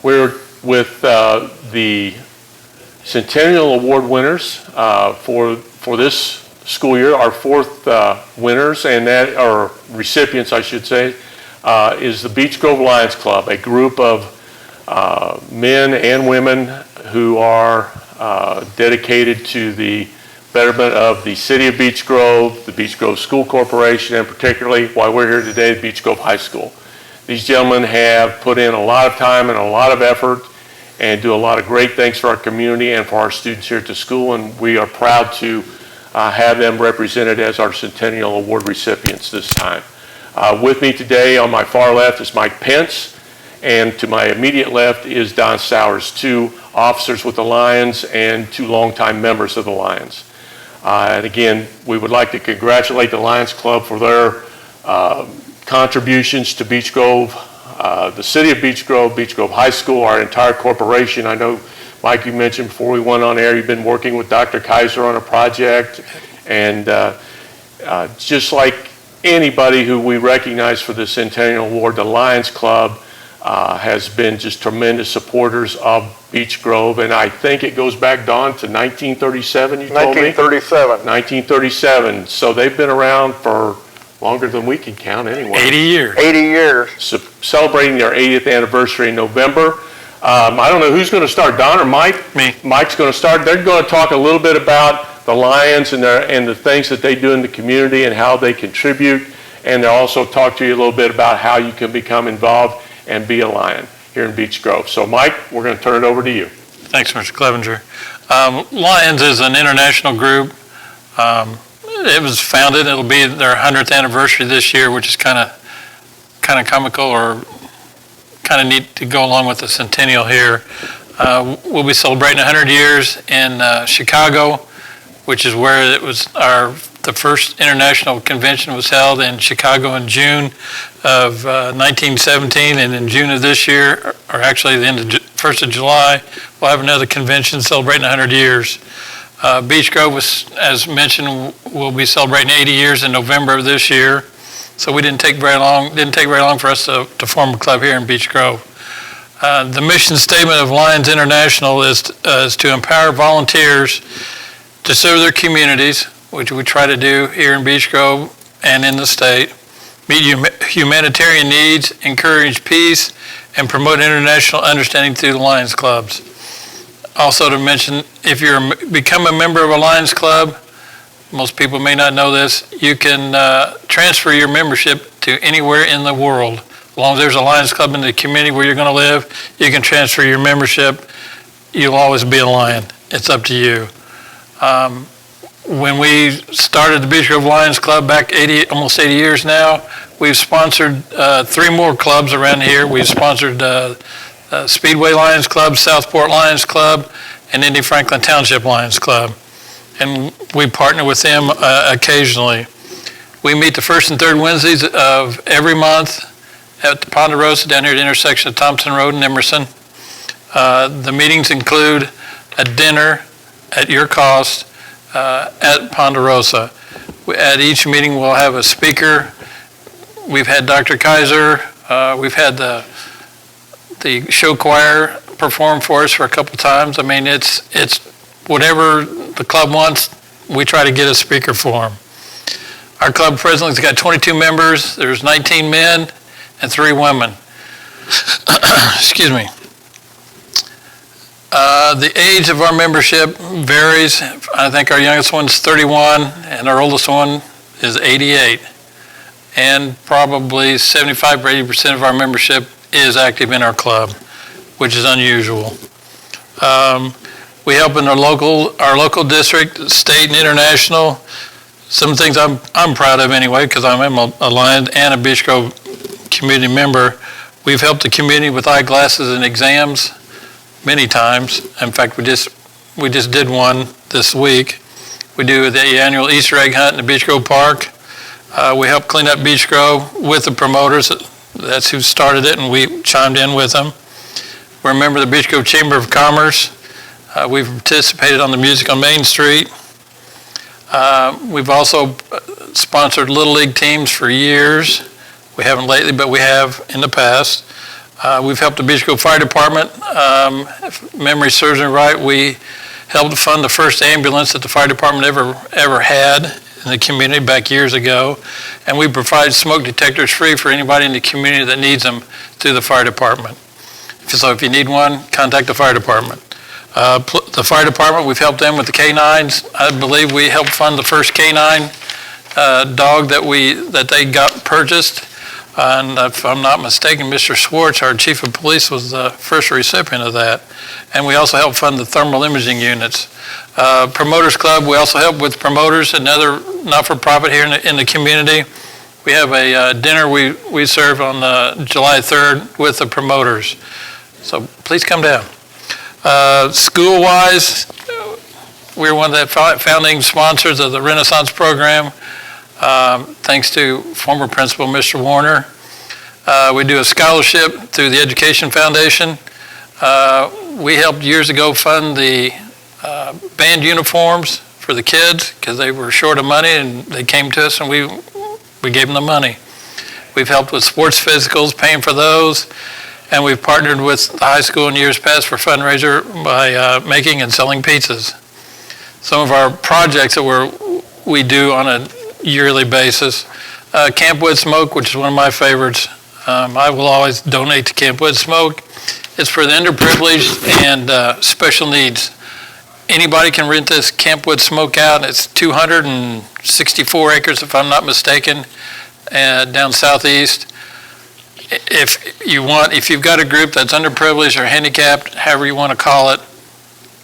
We're with the Centennial Award winners for this school year. Our fourth winners, and that are recipients, I should say, is the Beech Grove Lions Club, a group of men and women who are dedicated to the betterment of the city of Beech Grove, the Beech Grove School Corporation, and particularly why we're here today, Beech Grove High School. These gentlemen have put in a lot of time and a lot of effort and do a lot of great things for our community and for our students here at the school, and we are proud to have them represented as our Centennial Award recipients this time. With me today on my far left is Mike Pence, and to my immediate left is Don Sowers, two officers with the Lions and two longtime members of the Lions. And again, we would like to congratulate the Lions Club for their contributions to Beech Grove, the city of Beech Grove High School, our entire corporation. I know, Mike, you mentioned before we went on air, you've been working with Dr. Kaiser on a project, and just like anybody who we recognize for the Centennial Award, the Lions Club has been just tremendous supporters of Beech Grove, and I think it goes back, Don, to 1937, you told me? 1937. So they've been around for longer than we can count anyway. 80 years. 80 years. So celebrating their 80th anniversary in November. I don't know who's going to start, Don or Mike? Me. Mike's going to start. They're going to talk a little bit about the Lions and the things that they do in the community and how they contribute, and they'll also talk to you a little bit about how you can become involved and be a Lion here in Beech Grove. So Mike, we're going to turn it over to you. Thanks, Mr. Clevenger. Lions is an international group. It was founded, it'll be their 100th anniversary this year, which is kind of comical or kind of neat to go along with the centennial here. We'll be celebrating 100 years in Chicago, which is where it was the first international convention was held in Chicago in June of 1917, and in June of this year, or actually the end of 1st of July, we'll have another convention celebrating 100 years. Beech Grove, as mentioned, will be celebrating 80 years in November of this year, so it didn't take very long for us to form a club here in Beech Grove. The mission statement of Lions International is to empower volunteers to serve their communities, which we try to do here in Beech Grove and in the state, meet humanitarian needs, encourage peace, and promote international understanding through the Lions Clubs. Also to mention, if you become a member of a Lions Club, most people may not know this, you can transfer your membership to anywhere in the world. As long as there's a Lions Club in the community where you're going to live, you can transfer your membership. You'll always be a Lion. It's up to you. When we started the Beech Grove Lions Club back almost 80 years now, we've sponsored 3 more clubs around here. We've sponsored Speedway Lions Club, Southport Lions Club, and Indy Franklin Township Lions Club. And we partner with them occasionally. We meet the first and third Wednesdays of every month at the Ponderosa down here at the intersection of Thompson Road and Emerson. The meetings include a dinner at your cost at Ponderosa. At each meeting we'll have a speaker. We've had Dr. Kaiser, we've had the show choir perform for us for a couple times. I mean, it's whatever the club wants, we try to get a speaker for them. Our club presently has got 22 members. There's 19 men and 3 women. Excuse me. The age of our membership varies. I think our youngest one's 31 and our oldest one is 88. And probably 75 or 80% of our membership is active in our club, which is unusual. We help in our local district, state and international. Some things I'm proud of anyway, because I'm a Lion and a Beech Grove community member. We've helped the community with eyeglasses and exams many times. In fact, we just did one this week. We do the annual Easter egg hunt in the Beech Grove Park. We help clean up Beech Grove with the promoters. That's who started it, and we chimed in with them. We're a member of the Beech Grove Chamber of Commerce. We've participated on the Music on Main Street. We've also sponsored Little League teams for years. We haven't lately, but we have in the past. We've helped the Beech Grove Fire Department. If memory serves me right, we helped fund the first ambulance that the fire department ever had in the community back years ago. And we provide smoke detectors free for anybody in the community that needs them through the fire department. So if you need one, contact the fire department. The fire department, we've helped them with the canines. I believe we helped fund the first canine dog that they got purchased. And if I'm not mistaken, Mr. Schwartz, our chief of police, was the first recipient of that. And we also helped fund the thermal imaging units. Promoters Club, we also help with Promoters, another not-for-profit here in the community. We have a dinner we serve on July 3rd with the Promoters. So please come down. School-wise, we're one of the founding sponsors of the Renaissance program. Thanks to former principal, Mr. Warner. We do a scholarship through the Education Foundation. We helped years ago fund the band uniforms for the kids because they were short of money, and they came to us and we gave them the money. We've helped with sports physicals, paying for those, and we've partnered with the high school in years past for fundraiser by making and selling pizzas. Some of our projects that we do on a yearly basis. Camp Wood Smoke, which is one of my favorites. I will always donate to Camp Wood Smoke. It's for the underprivileged and special needs. Anybody can rent this Camp Wood Smoke out. It's 264 acres, if I'm not mistaken, down southeast. If you've got a group that's underprivileged or handicapped, however you want to call it,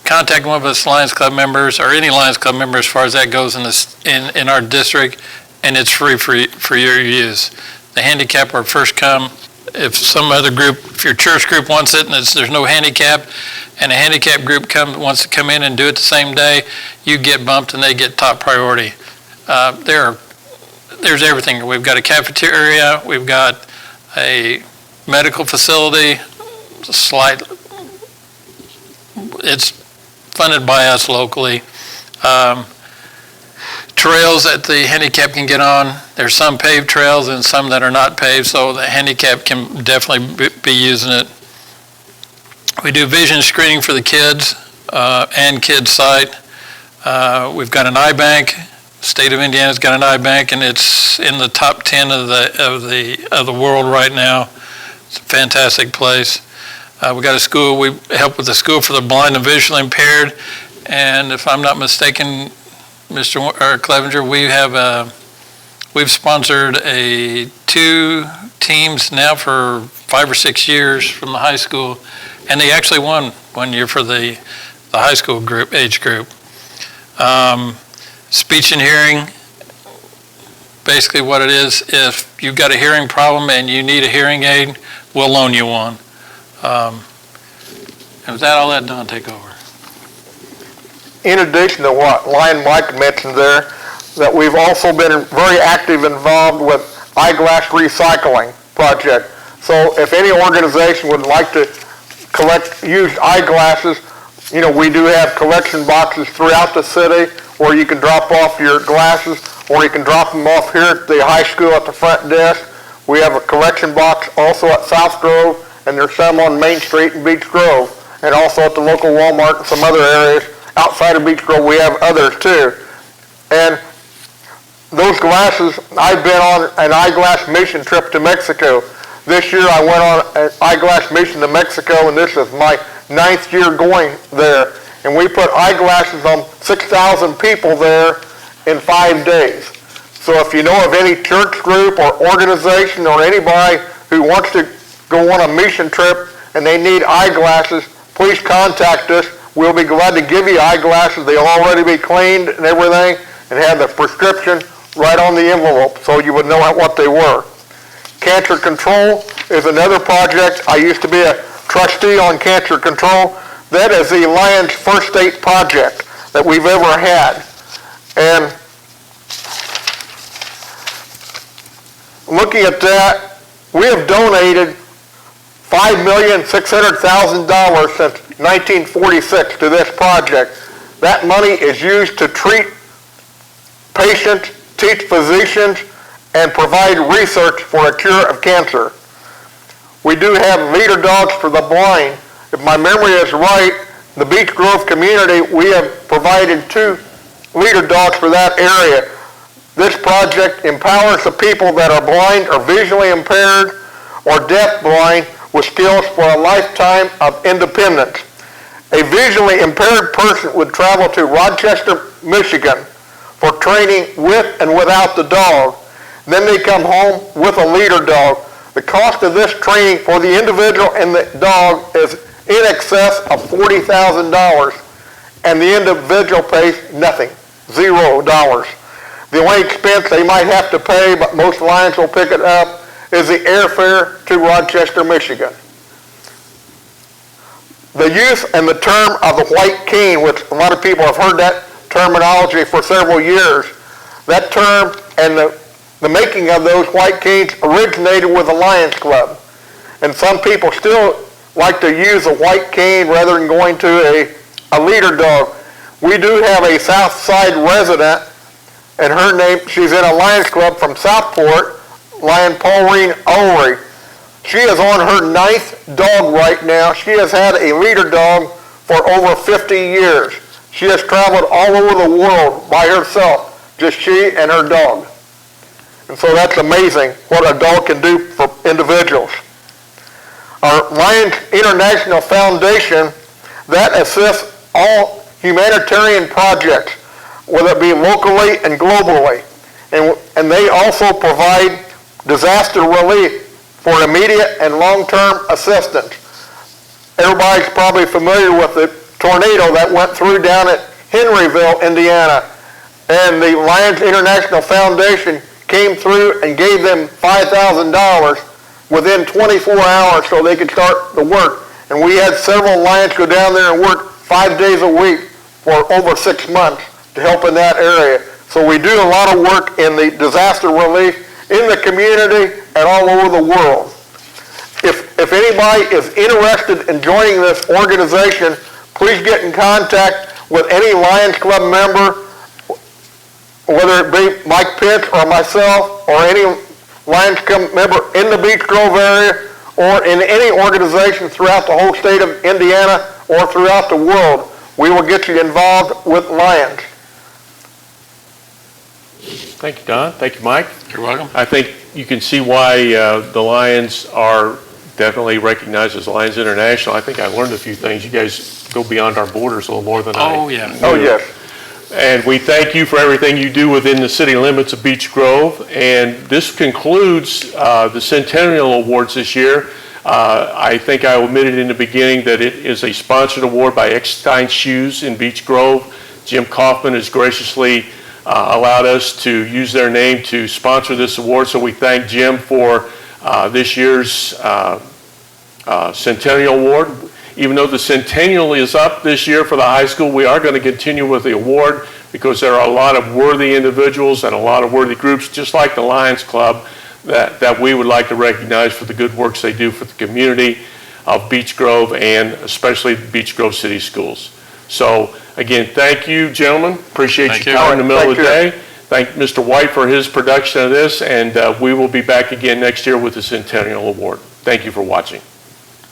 contact one of us Lions Club members, or any Lions Club member as far as that goes in our district, and it's free for your use. The handicap are first come. If some other group, if your church group wants it and there's no handicap, and a handicap group wants to come in and do it the same day, you get bumped and they get top priority. There's everything. We've got a cafeteria, we've got a medical facility, it's funded by us locally. Trails that the handicap can get on. There's some paved trails and some that are not paved, so the handicap can definitely be using it. We do vision screening for the kids and kids' sight. We've got an eye bank. State of Indiana's got an eye bank, and it's in the top 10 of the world right now. It's a fantastic place. We got a school. We help with the school for the blind and visually impaired, and if I'm not mistaken, Mr. Clevenger, we've sponsored 2 teams now for 5 or 6 years from the high school, and they actually won one year for the high school age group. Speech and hearing, basically what it is, if you've got a hearing problem and you need a hearing aid, we'll loan you one. And with that, I'll let Don take over. In addition to what Lion Mike mentioned there, that we've also been very active involved with eyeglass recycling project. So if any organization would like to collect used eyeglasses, we do have collection boxes throughout the city where you can drop off your glasses, or you can drop them off here at the high school at the front desk. We have a collection box also at South Grove, and there's some on Main Street in Beech Grove, and also at the local Walmart and some other areas outside of Beech Grove. We have others too. And those glasses, I've been on an eyeglass mission trip to Mexico. This year I went on an eyeglass mission to Mexico, and this is my 9th year going there. And we put eyeglasses on 6,000 people there in 5 days. So if you know of any church group or organization or anybody who wants to go on a mission trip and they need eyeglasses, please contact us. We'll be glad to give you eyeglasses. They'll already be cleaned and everything, and have the prescription right on the envelope so you would know what they were. Cancer control is another project. I used to be a trustee on cancer control. That is the Lions first state project that we've ever had. And looking at that, we have donated $5,600,000 since 1946 to this project. That money is used to treat patients, teach physicians, and provide research for a cure of cancer. we do have leader dogs for the blind. If my memory is right, the Beech Grove community, we have provided 2 leader dogs for that area. This project empowers the people that are blind or visually impaired or deaf-blind with skills for a lifetime of independence. A visually impaired person would travel to Rochester, Michigan for training with and without the dog. Then they come home with a leader dog. The cost of this training for the individual and the dog is in excess of $40,000, and the individual pays nothing, $0. The only expense they might have to pay, but most Lions will pick it up, is the airfare to Rochester, Michigan. The use and the term of the white cane, which a lot of people have heard that terminology for several years, that term and the making of those white canes originated with the Lions Club. And some people still like to use a white cane rather than going to a leader dog. We do have a South Side resident, and her name, she's in a Lions Club from Southport, Lion Paulreen Ulrey. She is on her 9th dog right now. She has had a leader dog for over 50 years. She has traveled all over the world by herself, just she and her dog. And so that's amazing what a dog can do for individuals. Our Lions International Foundation, that assists all humanitarian projects, whether it be locally and globally. And they also provide disaster relief for immediate and long-term assistance. Everybody's probably familiar with the tornado that went through down at Henryville, Indiana. And the Lions International Foundation came through and gave them $5,000 within 24 hours so they could start the work. And we had several Lions go down there and work 5 days a week for over 6 months to help in that area. So we do a lot of work in the disaster relief in the community and all over the world. If anybody is interested in joining this organization, please get in contact with any Lions Club member, whether it be Mike Pitts or myself or any Lions Club member in the Beech Grove area or in any organization throughout the whole state of Indiana or throughout the world. We will get you involved with Lions. Thank you, Don. Thank you, Mike. You're welcome. I think you can see why the Lions are definitely recognized as Lions International. I think I learned a few things. You guys go beyond our borders a little more than I Oh, yeah. knew. Oh, yes. And we thank you for everything you do within the city limits of Beech Grove. And this concludes the Centennial Awards this year. I think I omitted in the beginning that it is a sponsored award by Eckstein Shoes in Beech Grove. Jim Kaufman has graciously allowed us to use their name to sponsor this award. So we thank Jim for this year's Centennial Award. Even though the Centennial is up this year for the high school, we are going to continue with the award because there are a lot of worthy individuals and a lot of worthy groups, just like the Lions Club, that we would like to recognize for the good works they do for the community of Beech Grove and especially Beech Grove City Schools. So again, thank you, gentlemen. Appreciate your time in the middle of the day. Thank Mr. White for his production of this, and we will be back again next year with the Centennial Award. Thank you for watching.